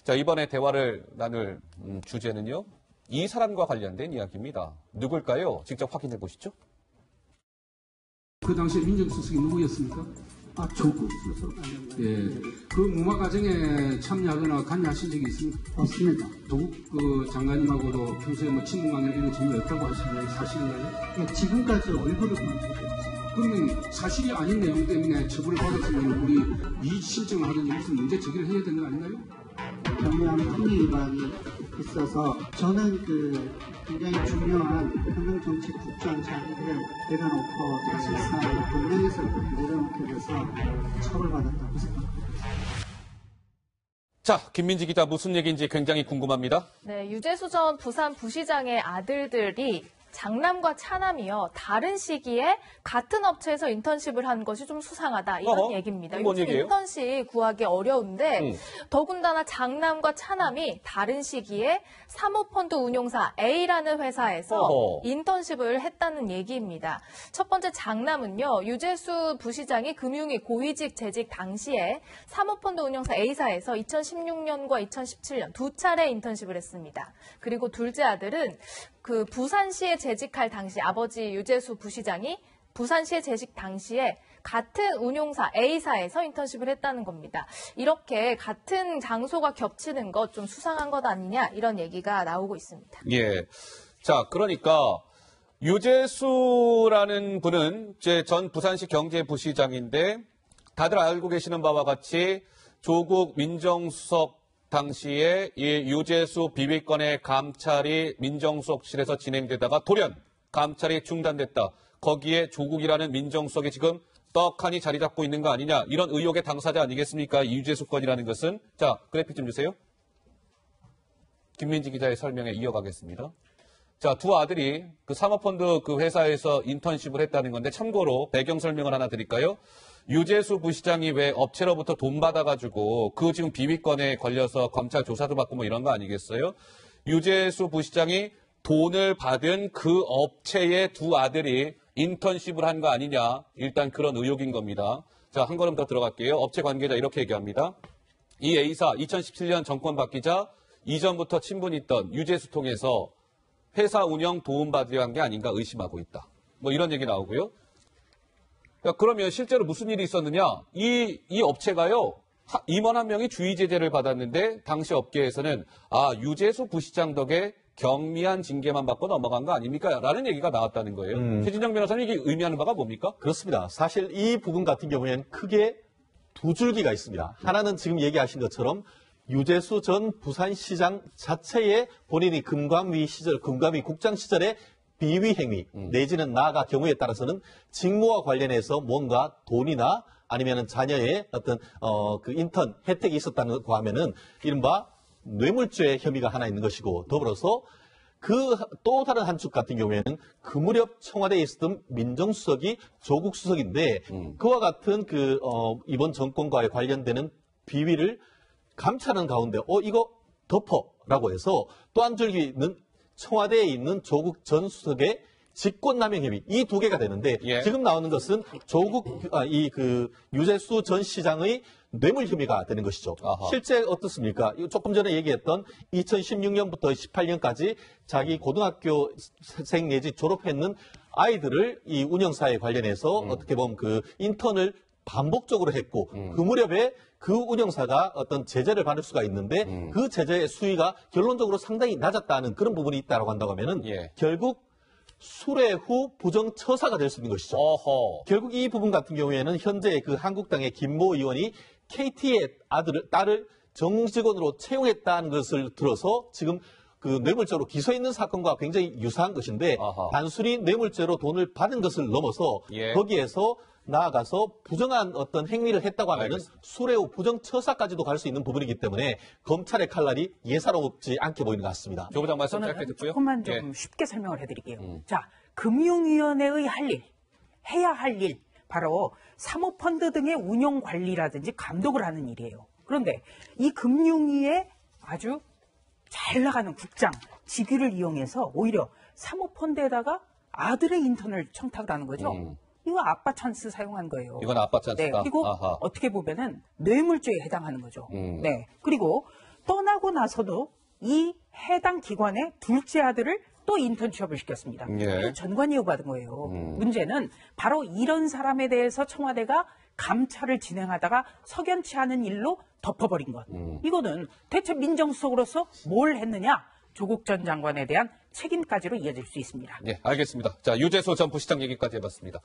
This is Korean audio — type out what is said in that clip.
자, 이번에 대화를 나눌 주제는요. 이 사람과 관련된 이야기입니다. 누굴까요? 직접 확인해 보시죠. 그 당시에 민정수석이 누구였습니까? 조국 수석. 예. 그 무마 과정에 참여하거나 관여하신 적이 있습니까? 없습니다. 조국 장관님하고도 평소에 뭐 친분관계 이런 점이 없다고 하시는 게 사실인가요? 예, 지금까지 얼굴을 본 적이 없습니다. 그러면 사실이 아닌 내용 때문에 처벌을 받았으면 우리 이의 신청을 하든지 무슨 문제 제기를 해야 되는 거 아닌가요? 경무원 통일 위반이 있어서 저는 굉장히 중요한 경영정치국장 자리를 내려놓고 사실상 동맹에서 내려놓게 돼서 처벌받았다고 생각합니다. 자, 김민지 기자 무슨 얘기인지 굉장히 궁금합니다. 네, 유재수 전 부산 부시장의 아들들이 장남과 차남이요. 다른 시기에 같은 업체에서 인턴십을 한 것이 좀 수상하다. 이런 얘기입니다. 뭔 요즘 얘기예요? 인턴십 구하기 어려운데 더군다나 장남과 차남이 다른 시기에 사모펀드 운용사 A라는 회사에서 인턴십을 했다는 얘기입니다. 첫 번째 장남은요. 유재수 부시장이 금융위 고위직 재직 당시에 사모펀드 운용사 A사에서 2016년과 2017년 두 차례 인턴십을 했습니다. 그리고 둘째 아들은 그 부산시에 재직할 당시 아버지 유재수 부시장이 부산시에 재직 당시에 같은 운용사 A사에서 인턴십을 했다는 겁니다. 이렇게 같은 장소가 겹치는 것 좀 수상한 것 아니냐 이런 얘기가 나오고 있습니다. 예. 자, 그러니까 유재수라는 분은 제 전 부산시 경제부시장인데 다들 알고 계시는 바와 같이 조국 민정수석 당시에 이 유재수 비위권의 감찰이 민정수석실에서 진행되다가 돌연 감찰이 중단됐다. 거기에 조국이라는 민정수석이 지금 떡하니 자리 잡고 있는 거 아니냐. 이런 의혹의 당사자 아니겠습니까? 이 유재수 건이라는 것은. 자, 그래픽 좀 주세요. 김민지 기자의 설명에 이어가겠습니다. 자, 두 아들이 그 사모펀드 그 회사에서 인턴십을 했다는 건데 참고로 배경 설명을 하나 드릴까요? 유재수 부시장이 왜 업체로부터 돈 받아가지고 그 지금 비위권에 걸려서 검찰 조사도 받고 뭐 이런 거 아니겠어요? 유재수 부시장이 돈을 받은 그 업체의 두 아들이 인턴십을 한 거 아니냐. 일단 그런 의혹인 겁니다. 자, 한 걸음 더 들어갈게요. 업체 관계자 이렇게 얘기합니다. 이 A사 2017년 정권 바뀌자 이전부터 친분이 있던 유재수 통해서 회사 운영 도움받으려 한 게 아닌가 의심하고 있다. 뭐 이런 얘기 나오고요. 그러면 실제로 무슨 일이 있었느냐? 이 업체가요, 임원 한 명이 주의 제재를 받았는데, 당시 업계에서는, 유재수 부시장 덕에 경미한 징계만 받고 넘어간 거 아닙니까? 라는 얘기가 나왔다는 거예요. 최진정 변호사님, 이게 의미하는 바가 뭡니까? 그렇습니다. 사실 이 부분 같은 경우에는 크게 두 줄기가 있습니다. 하나는 지금 얘기하신 것처럼 유재수 전 부산시장 자체의 본인이 금감위 국장 시절에 비위 행위 내지는 나아가 경우에 따라서는 직무와 관련해서 뭔가 돈이나 아니면은 자녀의 어떤 그 인턴 혜택이 있었다고 하면은 이른바 뇌물죄 혐의가 하나 있는 것이고 더불어서 그 또 다른 한 축 같은 경우에는 그 무렵 청와대에 있었던 민정수석이 조국 수석인데 그와 같은 이번 정권과의 관련되는 비위를 감찰하는 가운데 이거 덮어라고 해서 또 한 줄기는 청와대에 있는 조국 전 수석의 직권남용 혐의 이 두 개가 되는데 지금 나오는 것은 유재수 전 시장의 뇌물 혐의가 되는 것이죠. 아하. 실제 어떻습니까? 조금 전에 얘기했던 2016년부터 18년까지 자기 고등학교생 내지 졸업했는 아이들을 이 운영사에 관련해서 어떻게 보면 그 인턴을 반복적으로 했고 그 무렵에 그 운영사가 어떤 제재를 받을 수가 있는데 그 제재의 수위가 결론적으로 상당히 낮았다는 그런 부분이 있다고 한다고 하면은 결국 수뢰 후 부정처사가 될 수 있는 것이죠. 어허. 결국 이 부분 같은 경우에는 현재 그 한국당의 김모 의원이 KT의 딸을 정직원으로 채용했다는 것을 들어서 지금 그 뇌물죄로 기소해 있는 사건과 굉장히 유사한 것인데 단순히 뇌물죄로 돈을 받은 것을 넘어서 거기에서 나아가서 부정한 어떤 행위를 했다고 하면은 수뢰 후 부정처사까지도 갈 수 있는 부분이기 때문에 검찰의 칼날이 예사롭지 않게 보이는 것 같습니다. 조 부장 말씀 짧게 듣고요. 조금만 좀 쉽게 설명을 해드릴게요. 자, 금융위원회의 할 일, 해야 할 일, 바로 사모펀드 등의 운용 관리라든지 감독을 하는 일이에요. 그런데 이 금융위에 아주 잘 나가는 국장, 직위를 이용해서 오히려 사모펀드에다가 아들의 인턴을 청탁을 하는 거죠. 이거 아빠 찬스 사용한 거예요. 이건 아빠 찬스다. 네, 그리고 어떻게 보면은 뇌물죄에 해당하는 거죠. 네. 그리고 떠나고 나서도 이 해당 기관의 둘째 아들을 또 인턴 취업을 시켰습니다. 예. 전관이유 받은 거예요. 문제는 바로 이런 사람에 대해서 청와대가 감찰을 진행하다가 석연치 않은 일로 덮어버린 것. 이거는 대체 민정수석으로서 뭘 했느냐? 조국 전 장관에 대한 책임까지로 이어질 수 있습니다. 예, 알겠습니다. 자, 유재수 전 부시장 얘기까지 해봤습니다.